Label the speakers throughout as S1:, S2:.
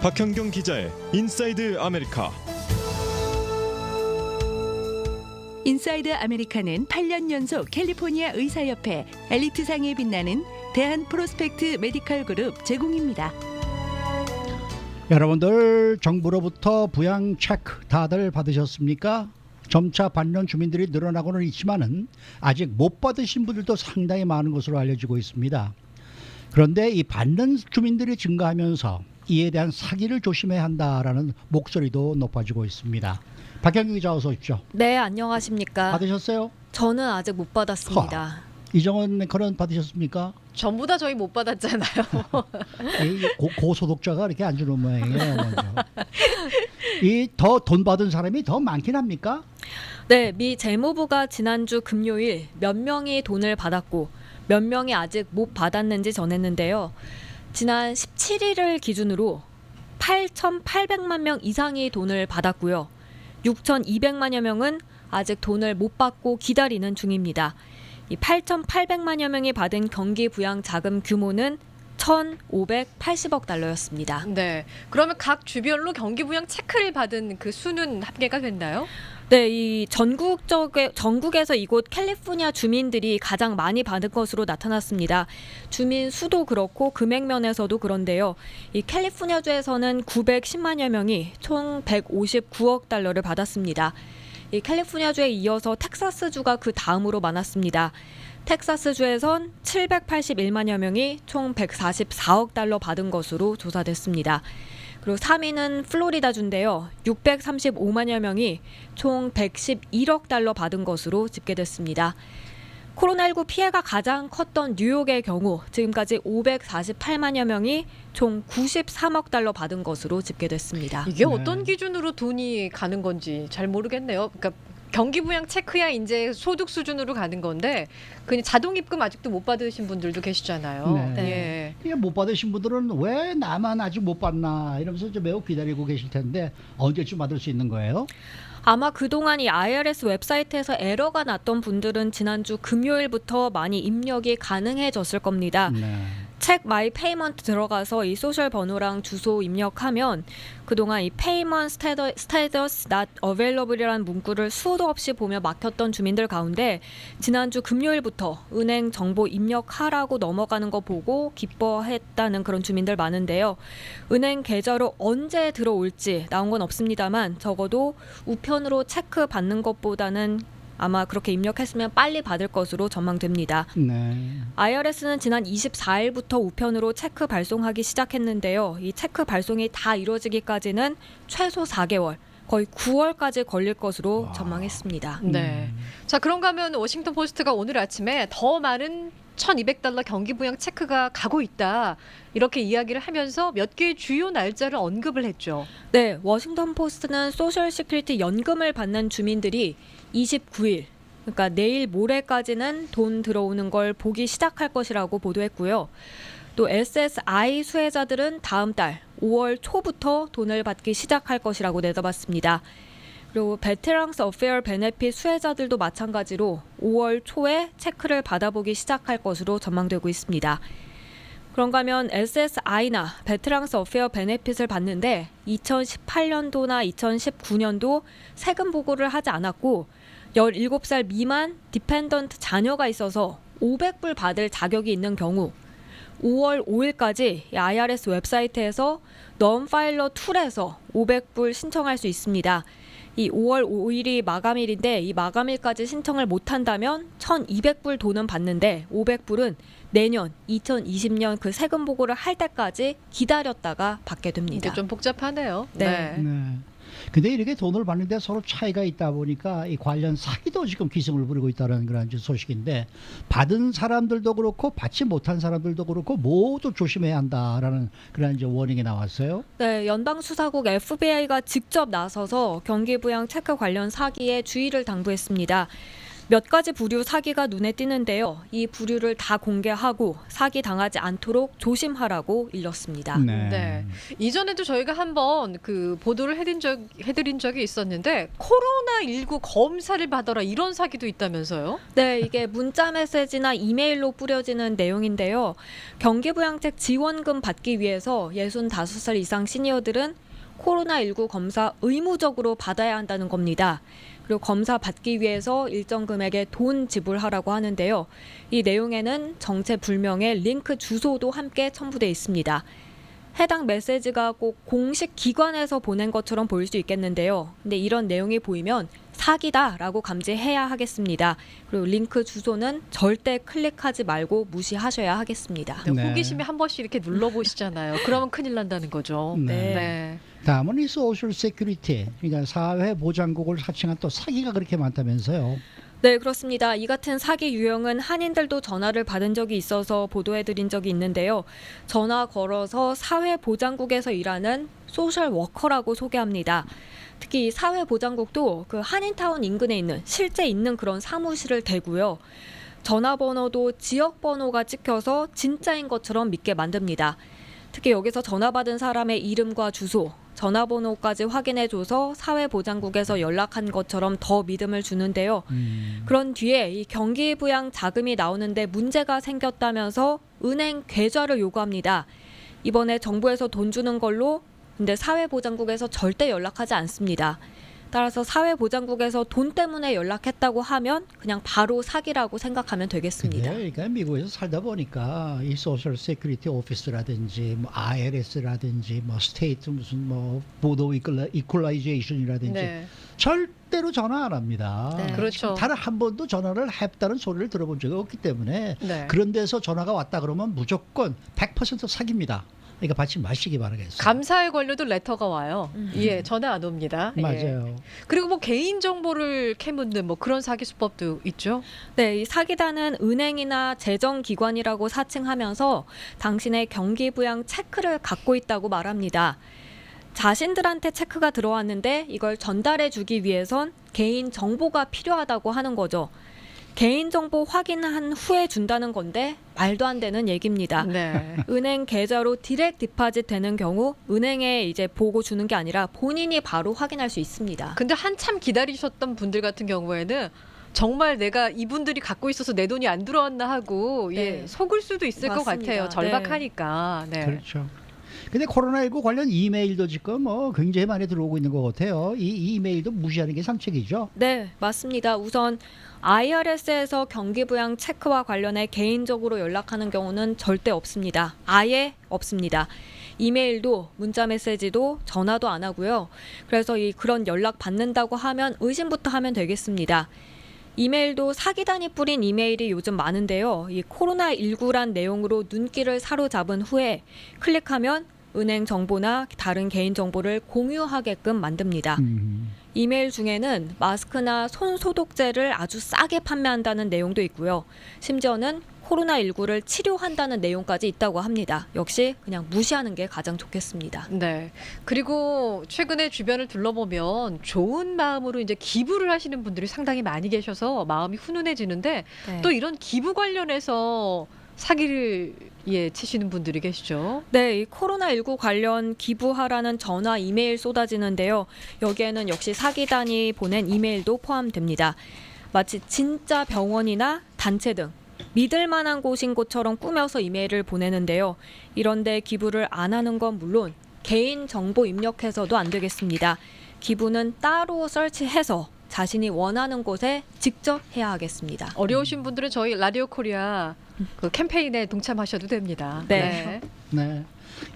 S1: 박현경 기자의 인사이드 아메리카.
S2: 인사이드 아메리카는 8년 연속 캘리포니아 의사협회 엘리트상에 빛나는 대한 프로스펙트 메디컬 그룹 제공입니다.
S3: 여러분들 정부로부터 부양 체크 다들 받으셨습니까? 점차 받는 주민들이 늘어나고는 있지만은 아직 못 받으신 분들도 상당히 많은 것으로 알려지고 있습니다. 그런데 이 받는 주민들이 증가하면서 이에 대한 사기를 조심해야 한다라는 목소리도 높아지고 있습니다. 박현규 기자 어서 오십시오.
S4: 네, 안녕하십니까.
S3: 받으셨어요?
S4: 저는 아직 못 받았습니다.
S3: 이정원 앵커는 받으셨습니까?
S5: 전부 다 저희 못 받았잖아요.
S3: 고소득자가 이렇게 안 주는 모양이에요. 이 더 돈 받은 사람이 더 많긴 합니까?
S4: 네, 미 재무부가 지난주 금요일 몇 명이 돈을 받았고 몇 명이 아직 못 받았는지 전했는데요. 지난 17일을 기준으로 8,800만 명 이상이 돈을 받았고요. 6,200만여 명은 아직 돈을 못 받고 기다리는 중입니다. 이 8,800만여 명이 받은 경기 부양 자금 규모는 1,580억 달러였습니다.
S5: 네. 그러면 각 주별로 경기 부양 체크를 받은 그 수는 합계가 됐나요?
S4: 네, 이 전국에서 이곳 캘리포니아 주민들이 가장 많이 받은 것으로 나타났습니다. 주민 수도 그렇고 금액 면에서도 그런데요. 이 캘리포니아주에서는 910만여 명이 총 159억 달러를 받았습니다. 이 캘리포니아주에 이어서 텍사스주가 그 다음으로 많았습니다. 텍사스주에선 781만여 명이 총 144억 달러 받은 것으로 조사됐습니다. 그리고 3위는 플로리다주인데요. 635만여 명이 총 111억 달러 받은 것으로 집계됐습니다. 코로나19 피해가 가장 컸던 뉴욕의 경우 지금까지 548만여 명이 총 93억 달러 받은 것으로 집계됐습니다.
S5: 이게
S3: 네.
S5: 어떤 기준으로 돈이 가는 건지 잘 모르겠네요. 그러니까 경기 부양 체크야 이제 소득 수준으로 가는 건데 그냥 자동 입금 아직도 못 받으신 분들도 계시잖아요.
S3: 네.
S5: 예.
S3: 이게 못 받으신 분들은 왜 나만 아직 못 받나 이러면서 이제 매우 기다리고 계실 텐데 언제쯤 받을 수 있는 거예요?
S4: 아마 그동안 이 IRS 웹사이트에서 에러가 났던 분들은 지난주 금요일부터 많이 입력이 가능해졌을 겁니다.
S3: 네.
S4: 책 마이 페이먼트 들어가서 이 소셜 번호랑 주소 입력하면 그동안 이 페이먼트 스테이터스 not available이라는 문구를 수도 없이 보며 막혔던 주민들 가운데 지난주 금요일부터 은행 정보 입력하라고 넘어가는 거 보고 기뻐했다는 그런 주민들 많은데요. 은행 계좌로 언제 들어올지 나온 건 없습니다만 적어도 우편으로 체크 받는 것보다는 아마 그렇게 입력했으면 빨리 받을 것으로 전망됩니다.
S3: 네.
S4: IRS는 지난 24일부터 우편으로 체크 발송하기 시작했는데요. 이 체크 발송이 다 이루어지기까지는 최소 4개월, 거의 9월까지 걸릴 것으로 전망했습니다.
S5: 네. 자, 그런가 하면 워싱턴 포스트가 오늘 아침에 더 많은 1,200달러 경기 부양 체크가 가고 있다. 이렇게 이야기를 하면서 몇 개의 주요 날짜를 언급을 했죠.
S4: 네, 워싱턴 포스트는 소셜 시큐리티 연금을 받는 주민들이 29일, 그러니까 내일 모레까지는 돈 들어오는 걸 보기 시작할 것이라고 보도했고요. 또 SSI 수혜자들은 다음 달 5월 초부터 돈을 받기 시작할 것이라고 내다봤습니다. 그리고 베테랑스 어페어 베네핏 수혜자들도 마찬가지로 5월 초에 체크를 받아보기 시작할 것으로 전망되고 있습니다. 그런가 하면 SSI나 베테랑스 어페어 베네핏을 받는데 2018년도나 2019년도 세금 보고를 하지 않았고 17살 미만 디펜던트 자녀가 있어서 500불 받을 자격이 있는 경우 5월 5일까지 IRS 웹사이트에서 non-filer 툴에서 500불 신청할 수 있습니다. 이 5월 5일이 마감일인데 이 마감일까지 신청을 못한다면 1,200불 돈은 받는데 500불은 내년 2020년 그 세금 보고를 할 때까지 기다렸다가 받게 됩니다.
S5: 이게 좀 복잡하네요.
S4: 네.
S3: 네. 근데 이렇게 돈을 받는데 서로 차이가 있다 보니까 이 관련 사기도 지금 기승을 부리고 있다는 그런 소식인데 받은 사람들도 그렇고 받지 못한 사람들도 그렇고 모두 조심해야 한다라는 그런 이제 워닝이 나왔어요.
S4: 네, 연방수사국 FBI가 직접 나서서 경기부양 체크 관련 사기에 주의를 당부했습니다. 몇 가지 부류 사기가 눈에 띄는데요. 이 부류를 다 공개하고 사기 당하지 않도록 조심하라고 일렀습니다.
S5: 네. 이전에도 저희가 한번 그 보도를 해드린 적이 있었는데 코로나19 검사를 받아라 이런 사기도 있다면서요?
S4: 네, 이게 문자 메시지나 이메일로 뿌려지는 내용인데요. 경기부양책 지원금 받기 위해서 65살 이상 시니어들은 코로나19 검사 의무적으로 받아야 한다는 겁니다. 그리고 검사 받기 위해서 일정 금액의 돈 지불하라고 하는데요. 이 내용에는 정체불명의 링크 주소도 함께 첨부돼 있습니다. 해당 메시지가 꼭 공식 기관에서 보낸 것처럼 보일 수 있겠는데요. 근데 이런 내용이 보이면 사기다라고 감지해야 하겠습니다. 그리고 링크 주소는 절대 클릭하지 말고 무시하셔야 하겠습니다.
S5: 네,
S3: 네.
S5: 호기심에 한 번씩 이렇게 눌러보시잖아요. 그러면 큰일 난다는 거죠.
S3: 네.
S5: 네.
S3: 다음은 이 소셜 세큐리티, 그러니까 사회보장국을 사칭한 또 사기가 그렇게 많다면서요.
S4: 네, 그렇습니다. 이 같은 사기 유형은 한인들도 전화를 받은 적이 있어서 보도해드린 적이 있는데요. 전화 걸어서 사회보장국에서 일하는 소셜 워커라고 소개합니다. 특히 이 사회보장국도 그 한인타운 인근에 있는 실제 있는 그런 사무실을 대고요. 전화번호도 지역번호가 찍혀서 진짜인 것처럼 믿게 만듭니다. 특히 여기서 전화 받은 사람의 이름과 주소, 전화번호까지 확인해줘서 사회보장국에서 연락한 것처럼 더 믿음을 주는데요. 그런 뒤에 이 경기부양 자금이 나오는데 문제가 생겼다면서 은행 계좌를 요구합니다. 이번에 정부에서 돈 주는 걸로 근데 사회보장국에서 절대 연락하지 않습니다. 따라서 사회보장국에서 돈 때문에 연락했다고 하면 그냥 바로 사기라고 생각하면 되겠습니다.
S3: 그러니까 미국에서 살다 보니까 이 소셜 세큐리티 오피스라든지 뭐 IRS라든지 뭐 스테이트 무슨 뭐 보도 이퀄라이제이션이라든지
S5: 네.
S3: 절대로 전화 안 합니다.
S4: 네.
S5: 그렇죠.
S3: 단 한 번도 전화를 했다는 소리를 들어본 적이 없기 때문에
S5: 네.
S3: 그런 데서 전화가 왔다 그러면 무조건 100% 사기입니다. 그러니까 받지 마시기 바라겠어요.
S5: 감사에 걸려도 레터가 와요. 예, 전화 안 옵니다. 예.
S3: 맞아요.
S5: 그리고 뭐 개인 정보를 캐묻는 뭐 그런 사기 수법도 있죠.
S4: 네, 이 사기단은 은행이나 재정기관이라고 사칭하면서 당신의 경기부양 체크를 갖고 있다고 말합니다. 자신들한테 체크가 들어왔는데 이걸 전달해 주기 위해선 개인 정보가 필요하다고 하는 거죠. 개인정보 확인한 후에 준다는 건데 말도 안 되는 얘기입니다.
S5: 네.
S4: 은행 계좌로 디렉 디파짓 되는 경우 은행에 이제 보고 주는 게 아니라 본인이 바로 확인할 수 있습니다.
S5: 근데 한참 기다리셨던 분들 같은 경우에는 정말 내가 이분들이 갖고 있어서 내 돈이 안 들어왔나 하고
S4: 네.
S5: 예, 속을 수도 있을 것
S4: 맞습니다.
S5: 같아요. 절박하니까. 네.
S3: 그렇죠. 근데 코로나19 관련 이메일도 지금 뭐 굉장히 많이 들어오고 있는 것 같아요. 이 이메일도 무시하는 게 상책이죠.
S4: 네, 맞습니다. 우선 IRS에서 경기부양 체크와 관련해 개인적으로 연락하는 경우는 절대 없습니다. 아예 없습니다. 이메일도 문자 메시지도 전화도 안 하고요. 그래서 그런 연락 받는다고 하면 의심부터 하면 되겠습니다. 이메일도 사기단이 뿌린 이메일이 요즘 많은데요. 이 코로나19란 내용으로 눈길을 사로잡은 후에 클릭하면 은행 정보나 다른 개인 정보를 공유하게끔 만듭니다. 이메일 중에는 마스크나 손 소독제를 아주 싸게 판매한다는 내용도 있고요. 심지어는 코로나19를 치료한다는 내용까지 있다고 합니다. 역시 그냥 무시하는 게 가장 좋겠습니다.
S5: 네. 그리고 최근에 주변을 둘러보면 좋은 마음으로 이제 기부를 하시는 분들이 상당히 많이 계셔서 마음이 훈훈해지는데
S4: 네.
S5: 또 이런 기부 관련해서 사기를 치시는 분들이 계시죠.
S4: 네, 이 코로나19 관련 기부하라는 전화, 이메일 쏟아지는데요. 여기에는 역시 사기단이 보낸 이메일도 포함됩니다. 마치 진짜 병원이나 단체 등 믿을 만한 곳인 것처럼 꾸며서 이메일을 보내는데요. 이런데 기부를 안 하는 건 물론 개인 정보 입력해서도 안 되겠습니다. 기부는 따로 설치해서 자신이 원하는 곳에 직접 해야 하겠습니다.
S5: 어려우신 분들은 저희 라디오 코리아 그 캠페인에 동참하셔도 됩니다.
S4: 네.
S3: 네.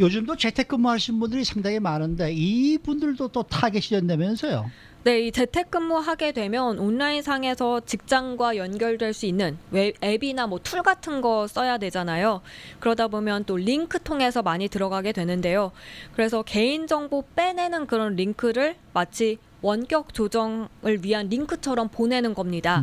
S3: 요즘도 재택근무하시는 분들이 상당히 많은데 이분들도 또 타겟이 된다면서요.
S4: 네, 이 재택근무하게 되면 온라인상에서 직장과 연결될 수 있는 앱이나 뭐 툴 같은 거 써야 되잖아요. 그러다 보면 또 링크 통해서 많이 들어가게 되는데요. 그래서 개인정보 빼내는 그런 링크를 마치 원격 조정을 위한 링크처럼 보내는 겁니다.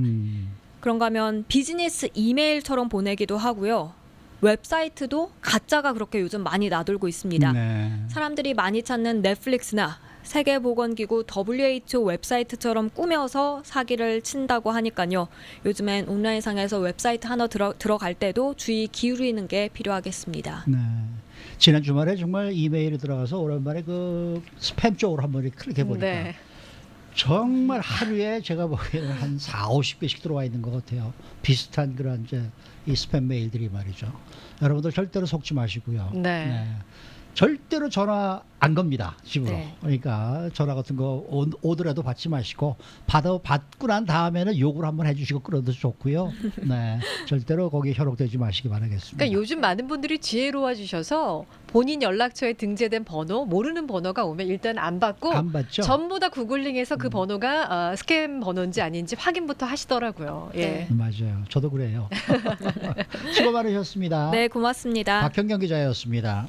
S4: 그런가 하면 비즈니스 이메일처럼 보내기도 하고요. 웹사이트도 가짜가 그렇게 요즘 많이 나돌고 있습니다.
S3: 네.
S4: 사람들이 많이 찾는 넷플릭스나 세계보건기구 WHO 웹사이트처럼 꾸며서 사기를 친다고 하니까요. 요즘엔 온라인상에서 웹사이트 하나 들어갈 때도 주의 기울이는 게 필요하겠습니다.
S3: 네. 지난 주말에 정말 이메일에 들어가서 오랜만에 그 스팸 쪽으로 한번 클릭해 보니까
S5: 네.
S3: 정말 하루에 제가 보기에는 한 4, 50개씩 들어와 있는 것 같아요. 비슷한 그런 이제 이 스팸 메일들이 말이죠. 여러분들 절대로 속지 마시고요.
S5: 네.
S3: 절대로 전화 안 겁니다, 집으로.
S5: 네.
S3: 그러니까 전화 같은 거 오더라도 받지 마시고 받고 난 다음에는 욕을 한번 해주시고 끌어도 좋고요. 네, 절대로 거기에 현혹되지 마시기 바라겠습니다.
S5: 그러니까 요즘 많은 분들이 지혜로워 주셔서 본인 연락처에 등재된 번호, 모르는 번호가 오면 일단 안 받고
S3: 안 받죠?
S5: 전부 다 구글링해서 그 번호가 스캠 번호인지 아닌지 확인부터 하시더라고요. 예.
S4: 네.
S3: 맞아요. 저도 그래요. 수고 많으셨습니다.
S4: 네, 고맙습니다.
S3: 박현경 기자였습니다.